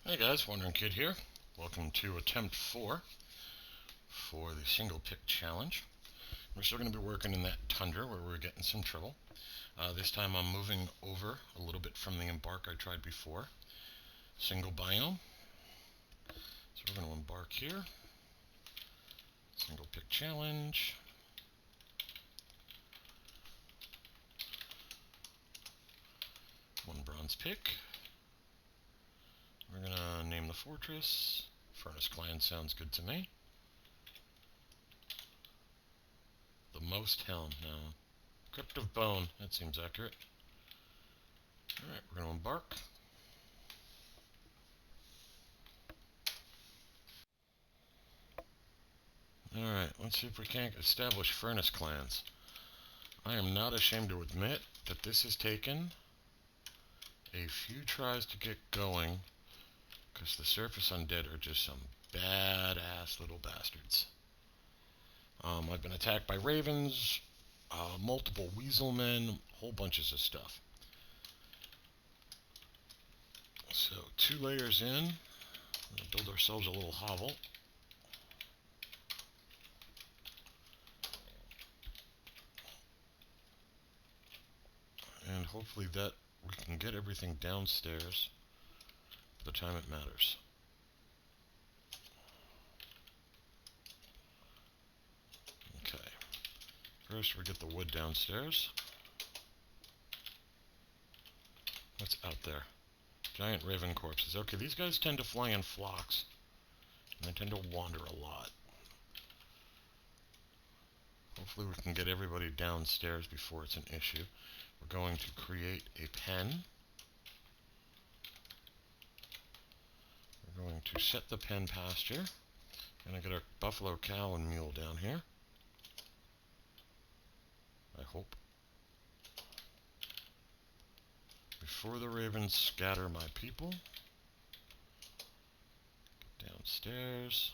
Hey guys, Wandering Kid here. Welcome to attempt 4 for the single pick challenge. We're still going to be working in that tundra where we're getting some trouble. This time I'm moving over a little bit from the embark I tried before. Single biome. So we're going to embark here. Single pick challenge. One bronze pick. We're going to name the fortress. FurnaceClans sounds good to me. The most helm now. Crypt of Bone, that seems accurate. Alright, we're going to embark. Alright, let's see if we can't establish FurnaceClans. I am not ashamed to admit that this has taken a few tries to get going, because the surface undead are just some badass little bastards. I've been attacked by ravens, multiple weasel men, whole bunches of stuff. So 2 layers in, we'll build ourselves a little hovel. And hopefully that we can get everything downstairs by the time it matters. Okay, first we get the wood downstairs. What's out there? Giant raven corpses. Okay, these guys tend to fly in flocks, and they tend to wander a lot. Hopefully we can get everybody downstairs before it's an issue. We're going to create a pen. We're going to set the pen pasture. We're going to get our buffalo, cow, and mule down here. I hope. Before the ravens scatter my people. Get downstairs.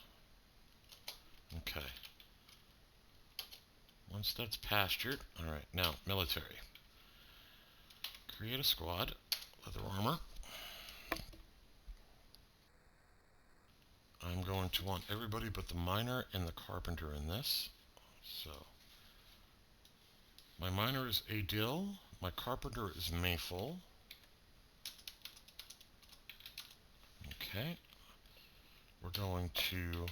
Okay. Once that's pastured, alright, now military. Create a squad, leather armor. I'm going to want everybody but the miner and the carpenter in this. So, my miner is Adil, my carpenter is Mayful. Okay, we're going to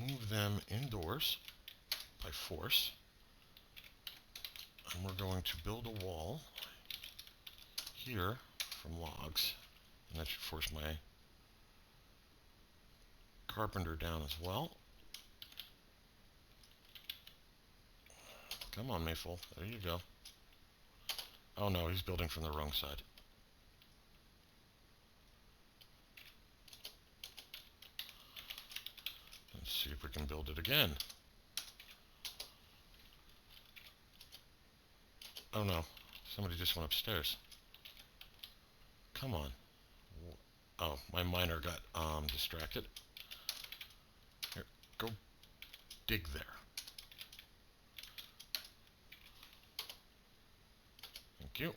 move them indoors by force. And we're going to build a wall here from logs. And that should force my carpenter down as well. Come on, Mayful. There you go. Oh no, he's building from the wrong side. Let's see if we can build it again. Oh no, somebody just went upstairs. Come on. Oh, my miner got distracted. Here, go dig there. Thank you.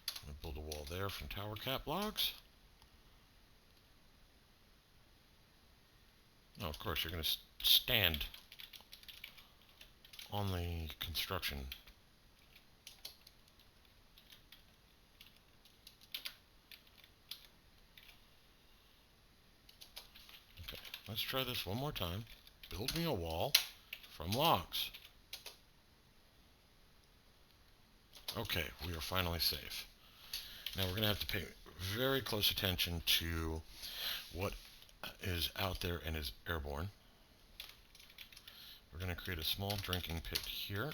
I'm going to build a wall there from tower cap logs. Oh, of course, you're going to stand on the construction. Okay, let's try this one more time. Build me a wall from logs. Okay, we are finally safe. Now we're going to have to pay very close attention to what is out there and is airborne. We're going to create a small drinking pit here.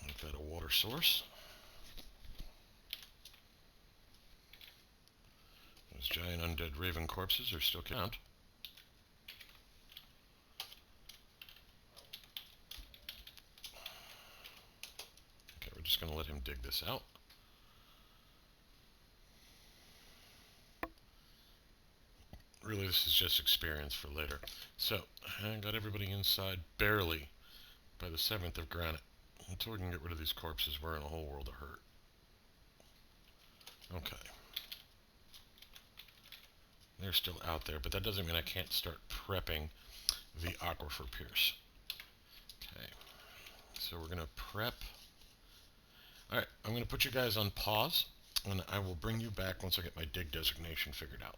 Make that a water source. Those giant undead raven corpses are still count. Okay, we're just going to let him dig this out. Really, this is just experience for later. So, I got everybody inside barely by the 7th of granite. Until we can get rid of these corpses, we're in a whole world of hurt. Okay. They're still out there, but that doesn't mean I can't start prepping the aquifer pierce. Okay. So we're going to prep. Alright, I'm going to put you guys on pause, and I will bring you back once I get my dig designation figured out.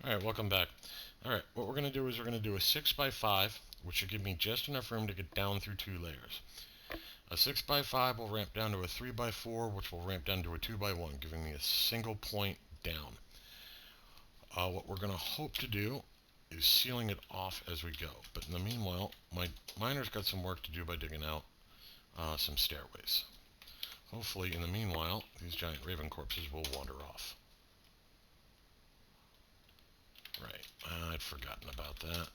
Alright, welcome back. Alright, what we're going to do is we're going to do a 6x5, which should give me just enough room to get down through 2 layers. A 6x5 will ramp down to a 3x4, which will ramp down to a 2x1, giving me a single point down. What we're going to hope to do is sealing it off as we go. But in the meanwhile, my miner's got some work to do by digging out some stairways. Hopefully, in the meanwhile, these giant raven corpses will wander off. Right, I'd forgotten about that.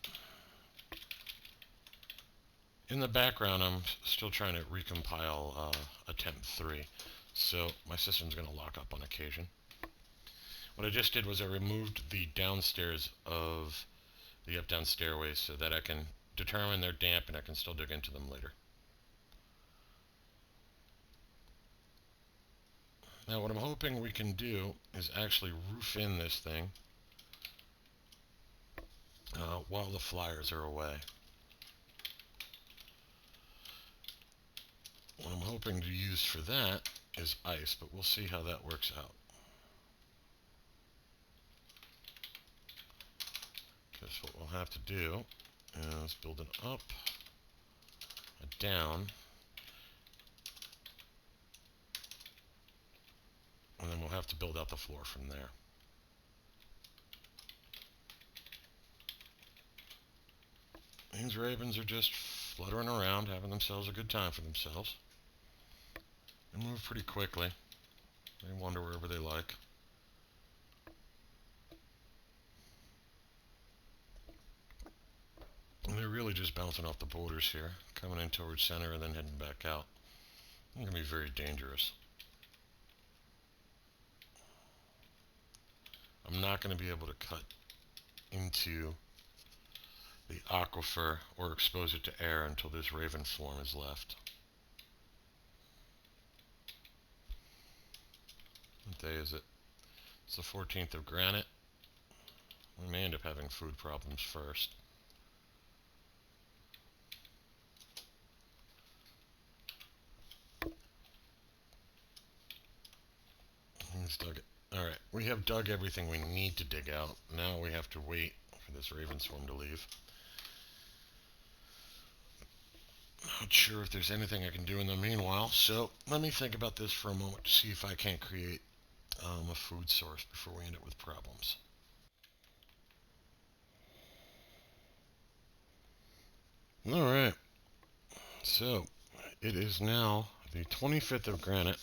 In the background, I'm still trying to recompile attempt 3, so my system's going to lock up on occasion. What I just did was I removed the downstairs of the up-down stairways so that I can determine they're damp and I can still dig into them later. Now what I'm hoping we can do is actually roof in this thing while the flyers are away. What I'm hoping to use for that is ice, but we'll see how that works out. Because what we'll have to do is build an up, a down, and then we'll have to build out the floor from there. These ravens are just fluttering around, having themselves a good time for themselves. They move pretty quickly. They wander wherever they like. And they're really just bouncing off the borders here, coming in towards center and then heading back out. They're going to be very dangerous. I'm not going to be able to cut into the aquifer or expose it to air until this raven swarm is left. What day is it? It's the 14th of granite. We may end up having food problems first. He's dug it. Alright, we have dug everything we need to dig out. Now we have to wait for this raven swarm to leave. Not sure if there's anything I can do in the meanwhile, so let me think about this for a moment to see if I can't create a food source before we end up with problems. Alright, so it is now the 25th of granite,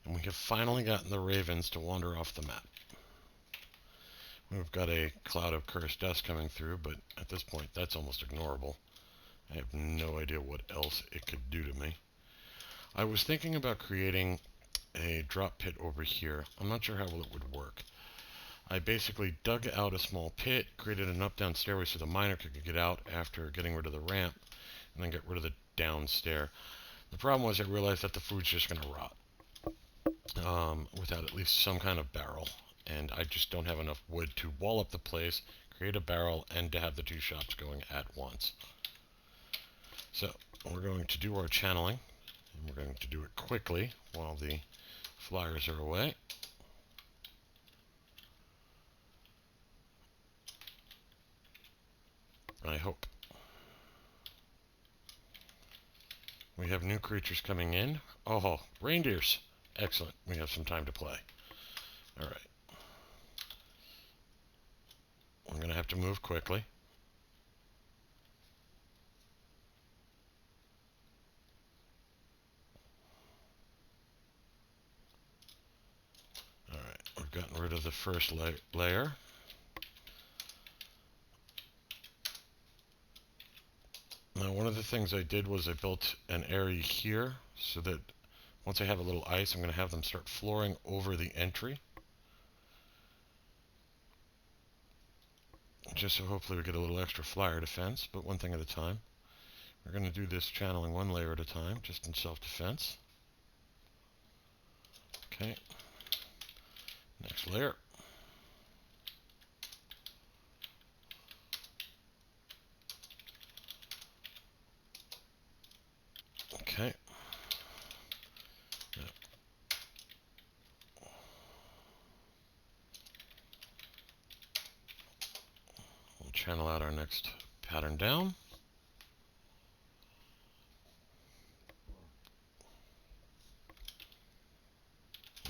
and we have finally gotten the ravens to wander off the map. We've got a cloud of cursed dust coming through, but at this point that's almost ignorable. I have no idea what else it could do to me. I was thinking about creating a drop pit over here. I'm not sure how well it would work. I basically dug out a small pit, created an up-down stairway so the miner could get out after getting rid of the ramp, and then get rid of the downstair. The problem was I realized that the food's just going to rot without at least some kind of barrel, and I just don't have enough wood to wall up the place, create a barrel, and to have the 2 shops going at once. So we're going to do our channeling, and we're going to do it quickly while the flyers are away. I hope. We have new creatures coming in. Oh, reindeers. Excellent. We have some time to play. All right. We're going to have to move quickly. All right. We've gotten rid of the first layer. Now, one of the things I did was I built an area here so that once I have a little ice, I'm going to have them start flooring over the entry. just so hopefully we get a little extra flyer defense, but one thing at a time. We're going to do this channeling one layer at a time, just in self-defense. Okay. Next layer. Okay. Now, we'll channel out our next pattern down.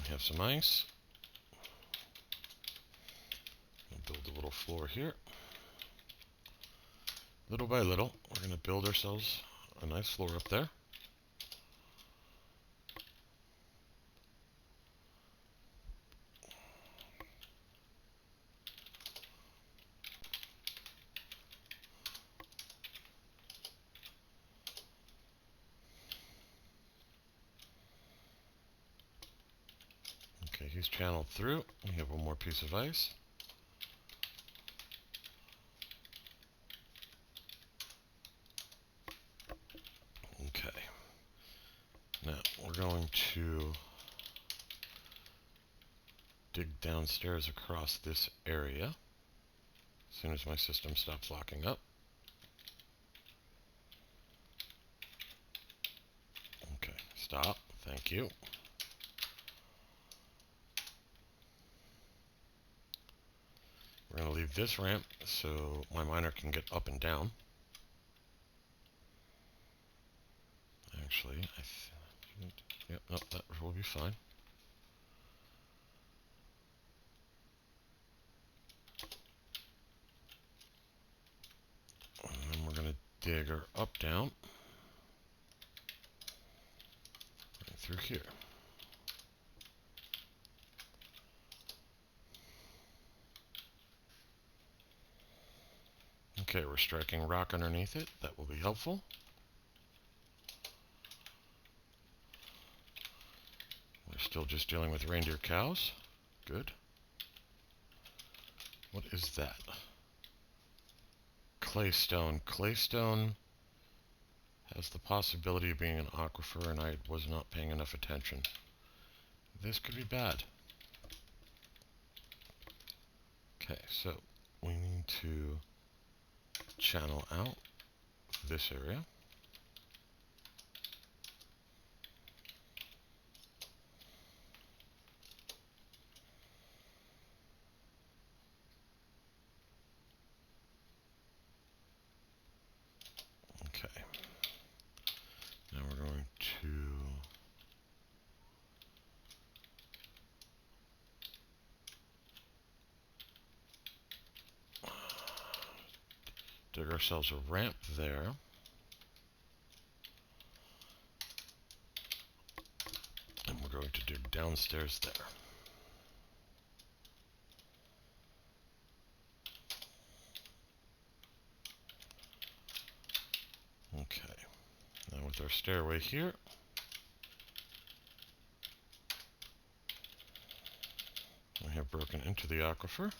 We have some ice. We'll build a little floor here. Little by little, we're going to build ourselves a nice floor up there. Okay, he's channeled through. We have one more piece of ice. Okay. Now, we're going to dig downstairs across this area as soon as my system stops locking up. Okay, stop. Thank you. We're going to leave this ramp so my miner can get up and down. Actually, yep, nope, that will be fine. And then we're going to dig her up, down, right through here. Okay, we're striking rock underneath it. That will be helpful. We're still just dealing with reindeer cows. Good. What is that? Claystone. Claystone has the possibility of being an aquifer, and I was not paying enough attention. This could be bad. Okay, so we need to channel out this area. Okay. Now we're going to dig ourselves a ramp there. And we're going to dig downstairs there. Okay. Now with our stairway here, we have broken into the aquifer.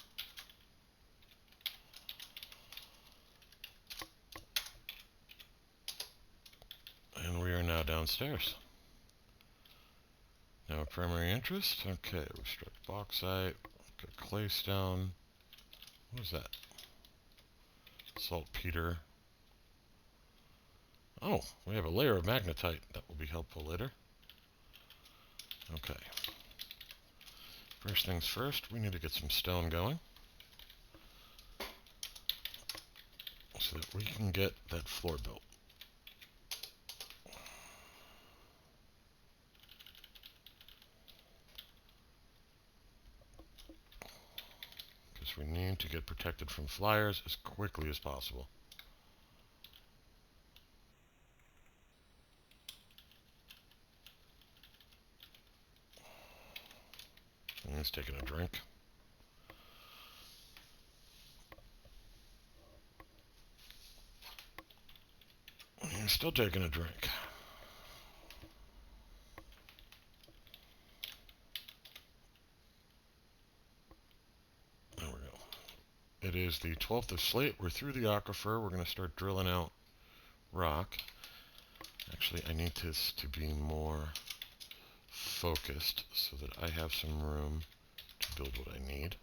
And we are now downstairs. Now primary interest. Okay, we struck bauxite, got claystone. What is that? Saltpeter. Oh, we have a layer of magnetite. That will be helpful later. Okay. First things first, we need to get some stone going so that we can get that floor built. Because we need to get protected from flyers as quickly as possible. And he's taking a drink. He's still taking a drink. There we go. It is the 12th of slate. We're through the aquifer. We're going to start drilling out rock. Actually, I need this to be more focused so that I have some room to build what I need.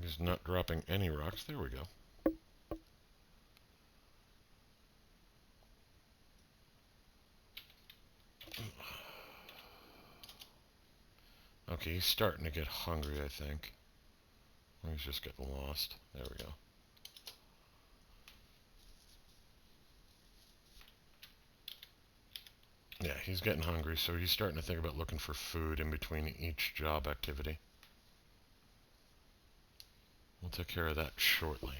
He's not dropping any rocks. There we go. Okay, he's starting to get hungry, I think. Or he's just getting lost. There we go. Yeah, he's getting hungry, so he's starting to think about looking for food in between each job activity. We'll take care of that shortly.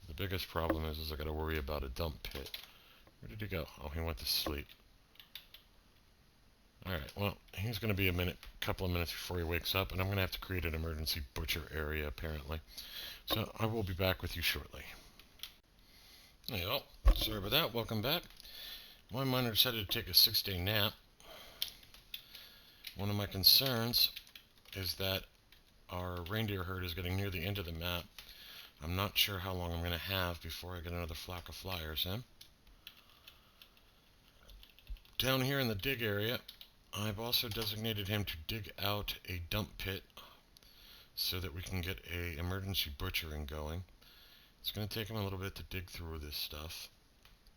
The biggest problem is I got to worry about a dump pit. Where did he go? Oh, he went to sleep. Alright, well, he's going to be a couple of minutes before he wakes up, and I'm going to have to create an emergency butcher area, apparently. So I will be back with you shortly. There you go. Sorry about that. Welcome back. My miner decided to take a 6-day nap. One of my concerns is that our reindeer herd is getting near the end of the map. I'm not sure how long I'm going to have before I get another flock of flyers in. Down here in the dig area, I've also designated him to dig out a dump pit so that we can get a emergency butchering going. It's going to take him a little bit to dig through this stuff,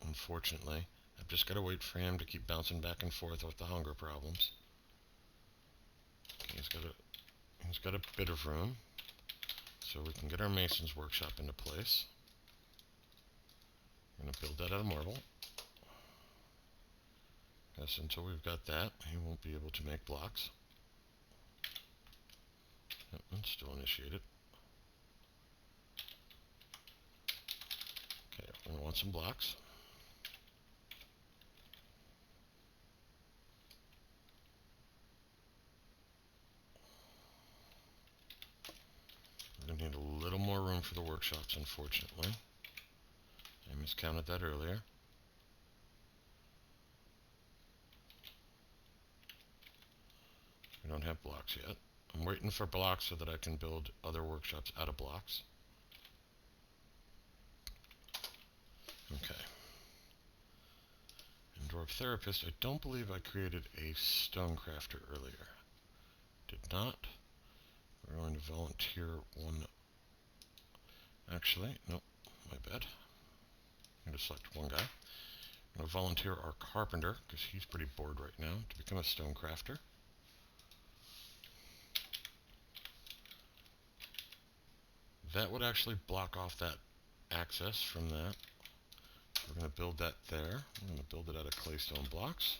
unfortunately. I've just got to wait for him to keep bouncing back and forth with the hunger problems. Okay, he's got a bit of room, so we can get our mason's workshop into place. I'm going to build that out of marble. Because until we've got that, he won't be able to make blocks. Yep, it's still initiated. Okay, we're going to want some blocks. We're going to need a little more room for the workshops, unfortunately. I miscounted that earlier. We don't have blocks yet. I'm waiting for blocks so that I can build other workshops out of blocks. Okay. And Dwarf Therapist, I don't believe I created a stonecrafter earlier. Did not. We're going to volunteer one. Actually, nope, my bad. I'm going to select one guy. I'm going to volunteer our carpenter, because he's pretty bored right now, to become a stonecrafter. That would actually block off that access from that. We're going to build that there. I'm going to build it out of claystone blocks.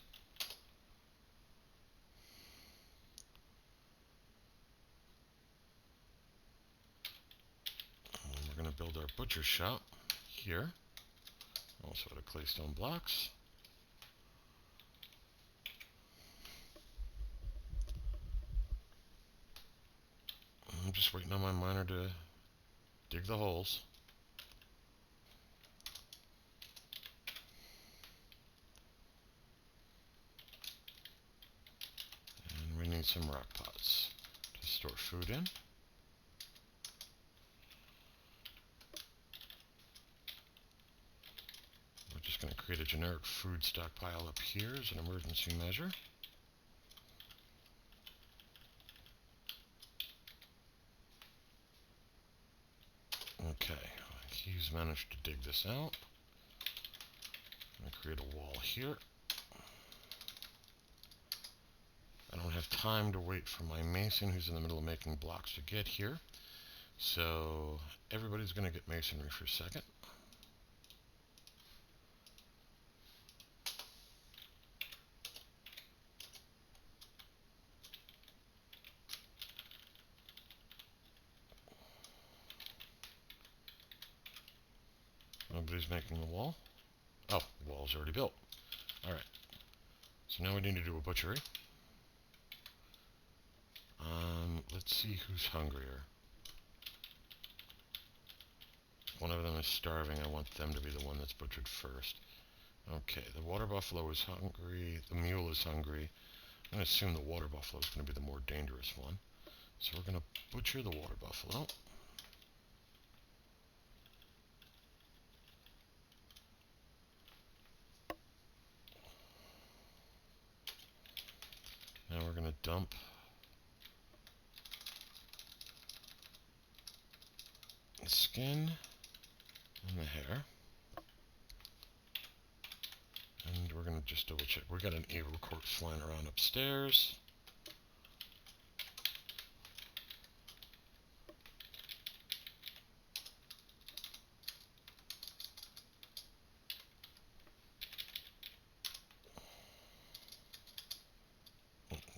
And we're going to build our butcher shop here, also out of claystone blocks. I'm just waiting on my miner to dig the holes. And we need some rock pots to store food in. We're just going to create a generic food stockpile up here as an emergency measure. Okay, he's managed to dig this out. I'm going to create a wall here. I don't have time to wait for my mason who's in the middle of making blocks to get here. So everybody's going to get masonry for a second. Nobody's making the wall. Oh, the wall's already built. Alright. So now we need to do a butchery. Let's see who's hungrier. If one of them is starving, I want them to be the one that's butchered first. Okay, the water buffalo is hungry, the mule is hungry. I'm going to assume the water buffalo is going to be the more dangerous one. So we're going to butcher the water buffalo. Now we're going to dump the skin and the hair. And we're going to just double check. We got an eagle corpse flying around upstairs.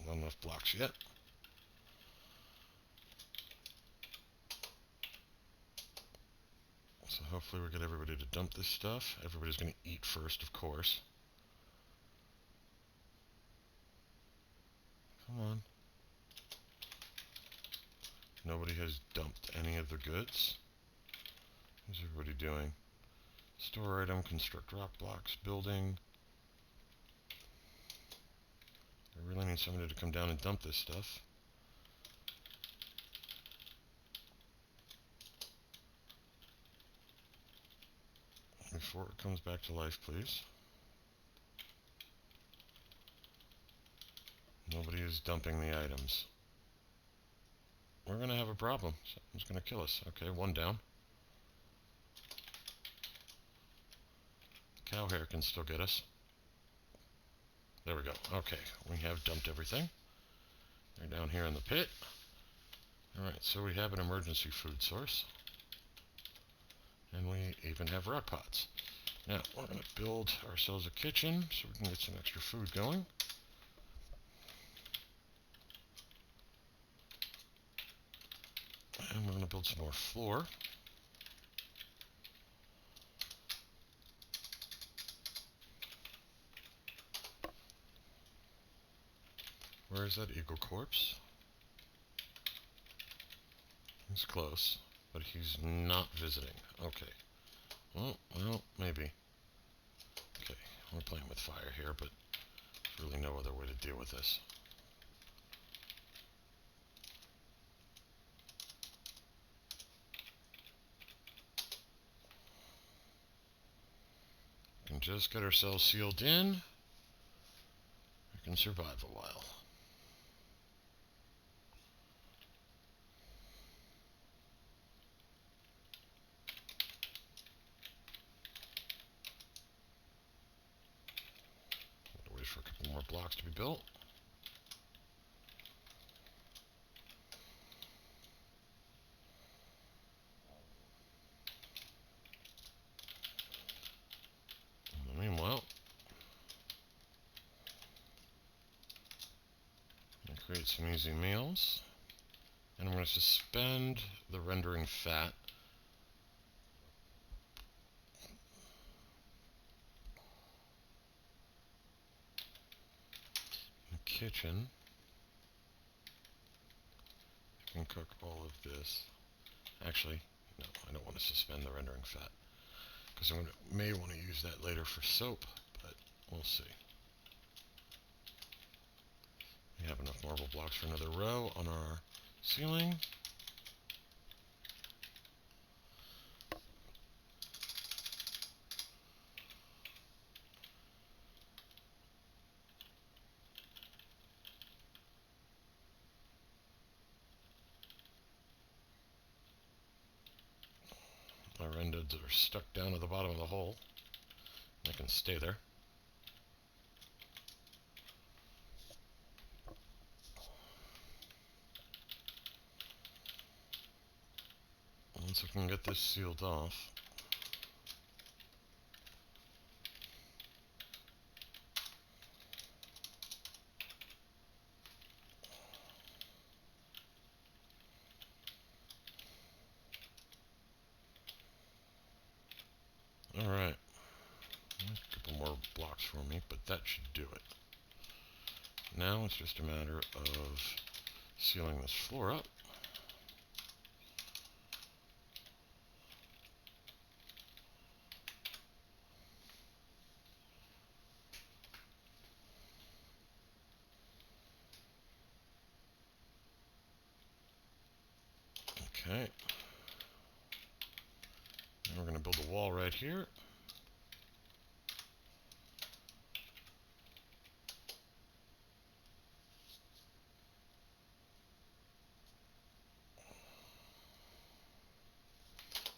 Not enough blocks yet. So hopefully we get everybody to dump this stuff. Everybody's going to eat first, of course. Come on. Nobody has dumped any of the goods. What's everybody doing? Store item, construct rock blocks, building. I really need somebody to come down and dump this stuff. Before it comes back to life, please. Nobody is dumping the items. We're going to have a problem. Someone's going to kill us. Okay, one down. Cow hair can still get us. There we go. Okay, we have dumped everything. They're down here in the pit. Alright, so we have an emergency food source. And we even have rock pots. Now, we're going to build ourselves a kitchen so we can get some extra food going. And we're going to build some more floor. Where is that eagle corpse? He's close, but he's not visiting. Okay. Well, maybe. Okay, we're playing with fire here, but there's really no other way to deal with this. We can just get ourselves sealed in. We can survive a while. Wait for a couple more blocks to be built. Meanwhile, I'm going to create some easy meals. And I'm going to suspend the rendering fat. In the kitchen, I can cook all of this. Actually, no, I don't want to suspend the rendering fat, because I may want to use that later for soap, but we'll see. We have enough marble blocks for another row on our ceiling. Our renders are stuck down at the bottom of the hole. They can stay there. Once we can get this sealed off, alright, a couple more blocks for me, but that should do it. Now it's just a matter of sealing this floor up. Okay. Now we're going to build a wall right here.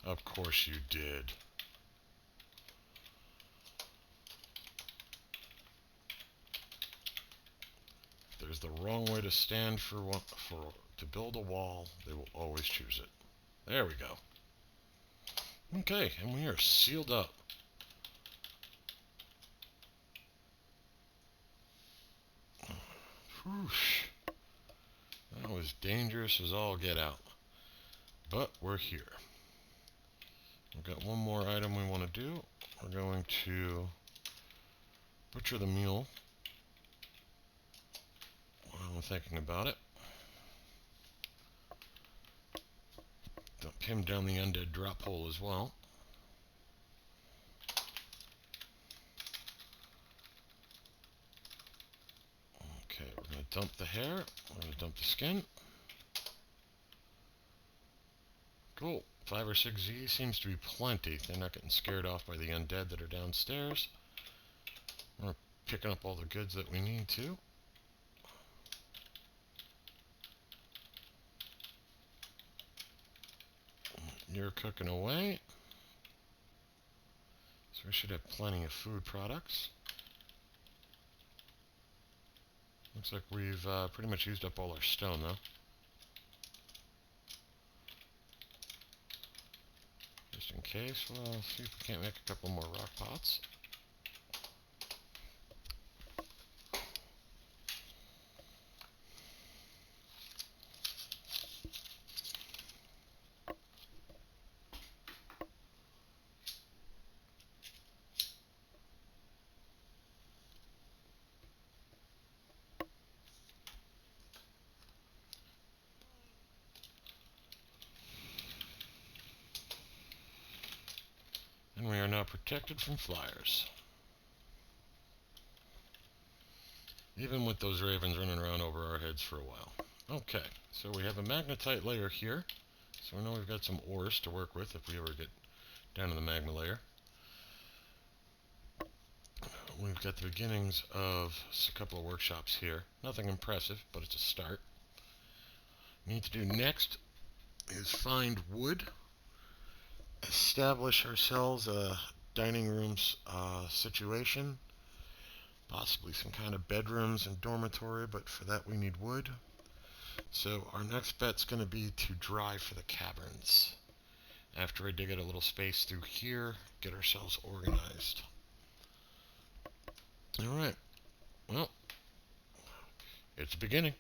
Of course you did. If there's the wrong way to stand to build a wall, they will always choose it. There we go. Okay, and we are sealed up. Whoosh. That was dangerous as all get out. But we're here. We've got one more item we want to do. We're going to butcher the mule while I'm thinking about it. Dump him down the undead drop hole as well. Okay, we're going to dump the hair. We're going to dump the skin. Cool. 5 or 6 Z seems to be plenty. They're not getting scared off by the undead that are downstairs. We're picking up all the goods that we need to. You're cooking away. So we should have plenty of food products. Looks like we've pretty much used up all our stone though. Just in case, we'll see if we can't make a couple more rock pots. And we are now protected from flyers. Even with those ravens running around over our heads for a while. Okay, so we have a magnetite layer here. So we know we've got some ores to work with if we ever get down to the magma layer. We've got the beginnings of a couple of workshops here. Nothing impressive, but it's a start. What we need to do next is find wood, establish ourselves a dining room situation, possibly some kind of bedrooms and dormitory, but for that we need wood. So our next bet's going to be to drive for the caverns. After I dig out a little space through here, get ourselves organized. Alright, well, it's the beginning.